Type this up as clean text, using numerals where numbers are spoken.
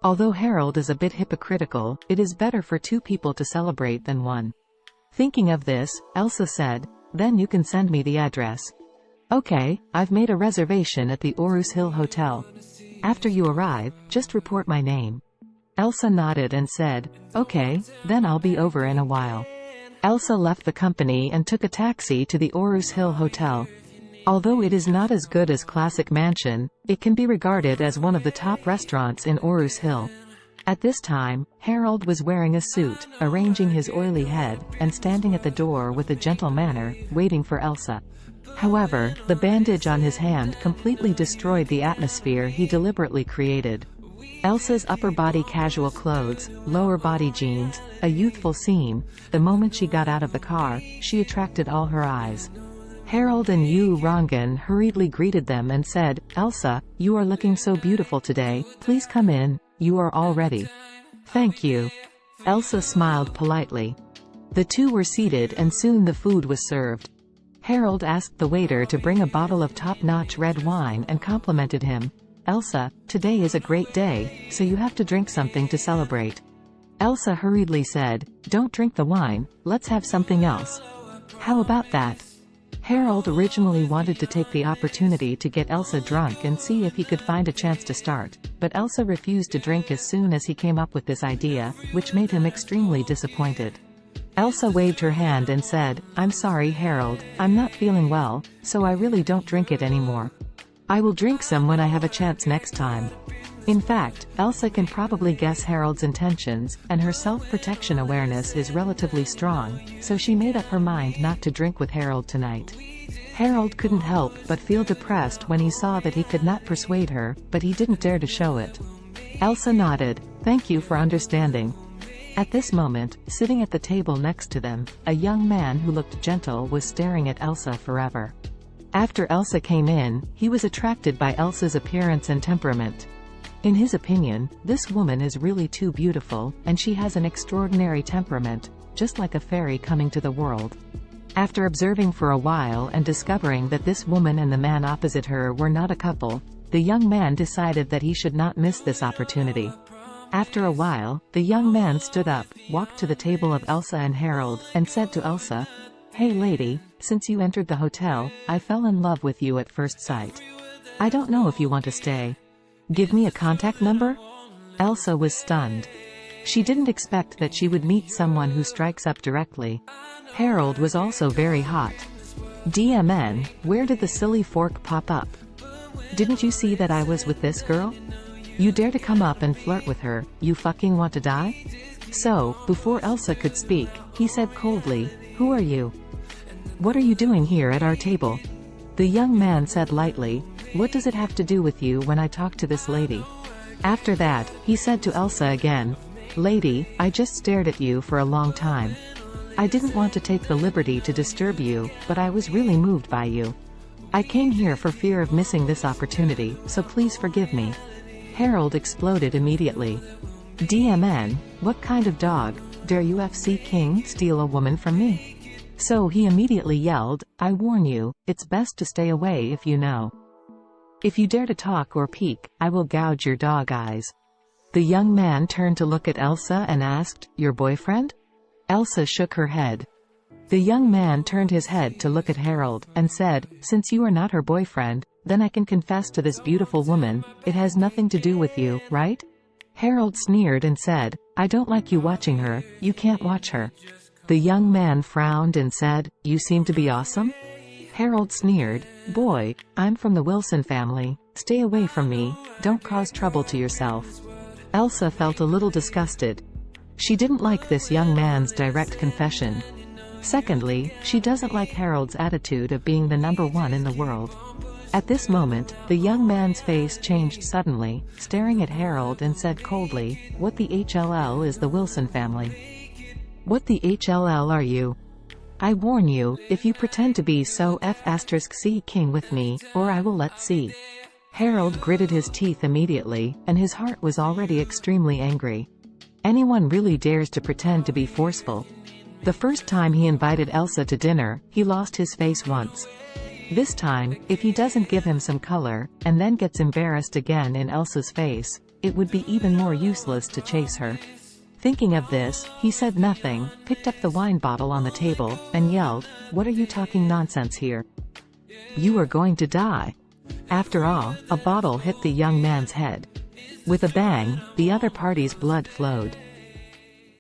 Although Harold is a bit hypocritical, it is better for two people to celebrate than one. Thinking of this, Elsa said, "Then you can send me the address." "Okay, I've made a reservation at the Orus Hill Hotel. After you arrive, just report my name." Elsa nodded and said, "Okay, then I'll be over in a while." Elsa left the company and took a taxi to the Orus Hill Hotel. Although it is not as good as Classic Mansion, it can be regarded as one of the top restaurants in Orus Hill. At this time, Harold was wearing a suit, arranging his oily head, and standing at the door with a gentle manner, waiting for Elsa. However, the bandage on his hand completely destroyed the atmosphere he deliberately created. Elsa's upper body casual clothes, lower body jeans, a youthful seam. The moment she got out of the car, she attracted all her eyes. Harold and Yu Rangan hurriedly greeted them and said, "Elsa, you are looking so beautiful today, please come in, you are all ready." "Thank you." Elsa smiled politely. The two were seated and soon the food was served. Harold asked the waiter to bring a bottle of top-notch red wine and complimented him. "Elsa, today is a great day, so you have to drink something to celebrate." Elsa hurriedly said, "Don't drink the wine, let's have something else." "How about that?" Harold originally wanted to take the opportunity to get Elsa drunk and see if he could find a chance to start, but Elsa refused to drink as soon as he came up with this idea, which made him extremely disappointed. Elsa waved her hand and said, "I'm sorry Harold, I'm not feeling well, so I really don't drink it anymore. I will drink some when I have a chance next time." In fact, Elsa can probably guess Harold's intentions, and her self-protection awareness is relatively strong, so she made up her mind not to drink with Harold tonight. Harold couldn't help but feel depressed when he saw that he could not persuade her, but he didn't dare to show it. Elsa nodded, "Thank you for understanding." At this moment, sitting at the table next to them, a young man who looked gentle was staring at Elsa forever. After Elsa came in, he was attracted by Elsa's appearance and temperament. In his opinion, this woman is really too beautiful, and she has an extraordinary temperament, just like a fairy coming to the world. After observing for a while and discovering that this woman and the man opposite her were not a couple, the young man decided that he should not miss this opportunity. After a while, the young man stood up, walked to the table of Elsa and Harold, and said to Elsa, "Hey lady, since you entered the hotel, I fell in love with you at first sight. I don't know if you want to stay. Give me a contact number?" Elsa was stunned. She didn't expect that she would meet someone who strikes up directly. Harold was also very hot. "DMN, where did the silly fork pop up? Didn't you see that I was with this girl? You dare to come up and flirt with her, you fucking want to die?" So, before Elsa could speak, he said coldly, "Who are you? What are you doing here at our table?" The young man said lightly, "What does it have to do with you when I talk to this lady?" After that, he said to Elsa again, "Lady, I just stared at you for a long time. I didn't want to take the liberty to disturb you, but I was really moved by you. I came here for fear of missing this opportunity, so please forgive me." Harold exploded immediately. "DMN, what kind of dog, dare UFC King steal a woman from me?" So he immediately yelled, "I warn you, it's best to stay away if you know. If you dare to talk or peek, I will gouge your dog eyes." The young man turned to look at Elsa and asked, "Your boyfriend?" Elsa shook her head. The young man turned his head to look at Harold, and said, "Since you are not her boyfriend, then I can confess to this beautiful woman, it has nothing to do with you, right?" Harold sneered and said, "I don't like you watching her, you can't watch her." The young man frowned and said, "You seem to be awesome?" Harold sneered, "Boy, I'm from the Wilson family, stay away from me, don't cause trouble to yourself." Elsa felt a little disgusted. She didn't like this young man's direct confession. Secondly, she doesn't like Harold's attitude of being the number one in the world. At this moment, the young man's face changed suddenly, staring at Harold and said coldly, "What the HLL is the Wilson family? What the HLL are you? I warn you, if you pretend to be so F*** king with me, or I will let see." Harold gritted his teeth immediately, and his heart was already extremely angry. Anyone really dares to pretend to be forceful? The first time he invited Elsa to dinner, he lost his face once. This time, if he doesn't give him some color, and then gets embarrassed again in Elsa's face, it would be even more useless to chase her. Thinking of this, he said nothing, picked up the wine bottle on the table, and yelled, "What are you talking nonsense here? You are going to die." After all, a bottle hit the young man's head. With a bang, the other party's blood flowed.